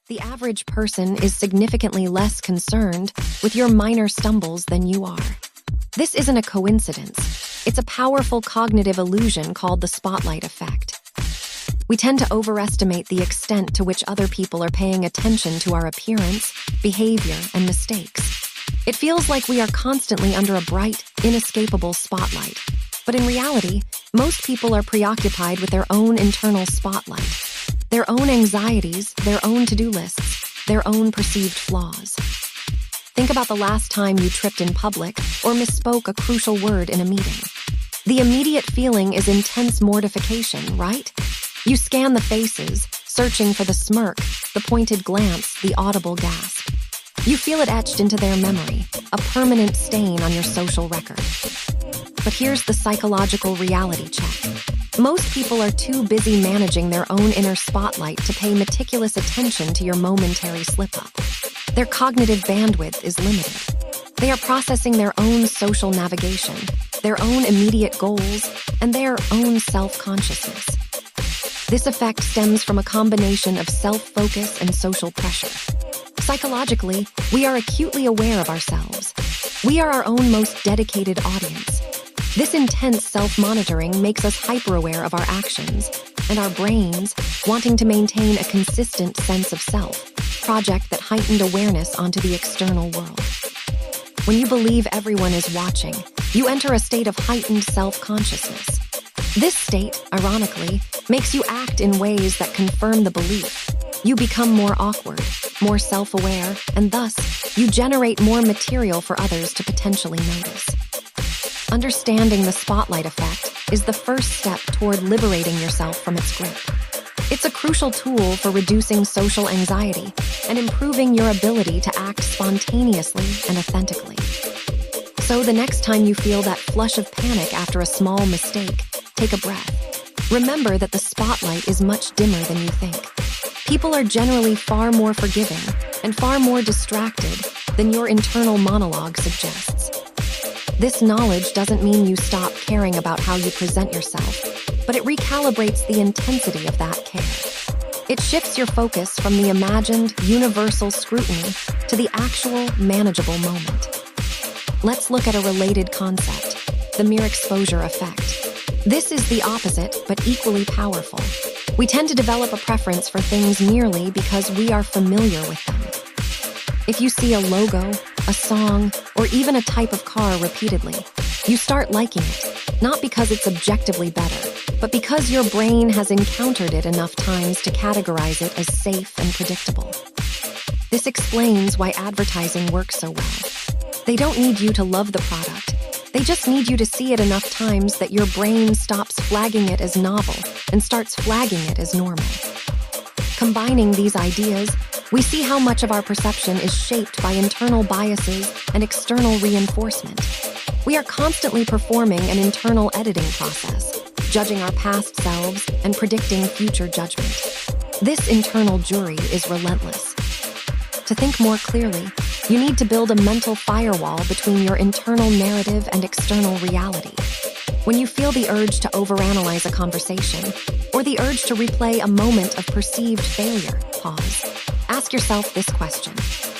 The average person is significantly less concerned with your minor stumbles than you are. This isn't a coincidence. It's a powerful cognitive illusion called the spotlight effect. We tend to overestimate the extent to which other people are paying attention to our appearance, behavior, and mistakes. It feels like we are constantly under a bright, inescapable spotlight. But in reality, most people are preoccupied with their own internal spotlight. Their own anxieties, their own to-do lists, their own perceived flaws. Think about the last time you tripped in public or misspoke a crucial word in a meeting. The immediate feeling is intense mortification, right? You scan the faces, searching for the smirk, the pointed glance, the audible gasp. You feel it etched into their memory, a permanent stain on your social record. But here's the psychological reality check. Most people are too busy managing their own inner spotlight to pay meticulous attention to your momentary slip-up. Their cognitive bandwidth is limited. They are processing their own social navigation, their own immediate goals, and their own self-consciousness. This effect stems from a combination of self-focus and social pressure. Psychologically, we are acutely aware of ourselves. We are our own most dedicated audience. This intense self-monitoring makes us hyper-aware of our actions, and our brains, wanting to maintain a consistent sense of self, project that heightened awareness onto the external world. When you believe everyone is watching, you enter a state of heightened self-consciousness. This state, ironically, makes you act in ways that confirm the belief. You become more awkward, more self-aware, and thus, you generate more material for others to potentially notice. Understanding the spotlight effect is the first step toward liberating yourself from its grip. It's a crucial tool for reducing social anxiety and improving your ability to act spontaneously and authentically. So the next time you feel that flush of panic after a small mistake, take a breath. Remember that the spotlight is much dimmer than you think. People are generally far more forgiving and far more distracted than your internal monologue suggests. This knowledge doesn't mean you stop caring about how you present yourself, but it recalibrates the intensity of that care. It shifts your focus from the imagined, universal scrutiny to the actual, manageable moment. Let's look at a related concept, the mere exposure effect. This is the opposite, but equally powerful. We tend to develop a preference for things merely because we are familiar with them. If you see a logo, a song, or even a type of car repeatedly, you start liking it, not because it's objectively better, but because your brain has encountered it enough times to categorize it as safe and predictable. This explains why advertising works so well. They don't need you to love the product. They just need you to see it enough times that your brain stops flagging it as novel and starts flagging it as normal. Combining these ideas, we see how much of our perception is shaped by internal biases and external reinforcement. We are constantly performing an internal editing process, judging our past selves and predicting future judgment. This internal jury is relentless. To think more clearly, you need to build a mental firewall between your internal narrative and external reality. When you feel the urge to overanalyze a conversation, or the urge to replay a moment of perceived failure, pause. Ask yourself this question: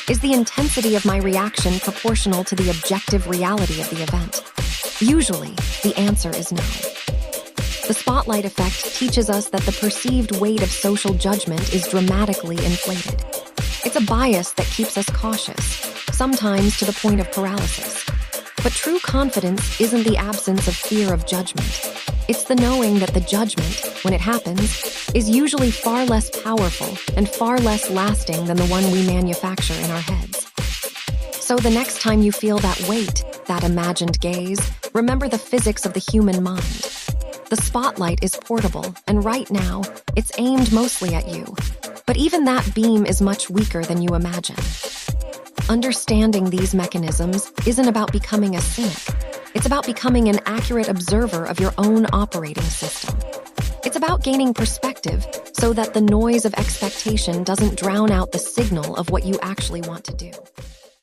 is the intensity of my reaction proportional to the objective reality of the event? Usually, the answer is no. The spotlight effect teaches us that the perceived weight of social judgment is dramatically inflated. It's a bias that keeps us cautious, sometimes to the point of paralysis. But true confidence isn't the absence of fear of judgment. It's the knowing that the judgment, when it happens, is usually far less powerful and far less lasting than the one we manufacture in our heads. So the next time you feel that weight, that imagined gaze, remember the physics of the human mind. The spotlight is portable, and right now, it's aimed mostly at you. But even that beam is much weaker than you imagine. Understanding these mechanisms isn't about becoming a cynic. It's about becoming an accurate observer of your own operating system. It's about gaining perspective so that the noise of expectation doesn't drown out the signal of what you actually want to do.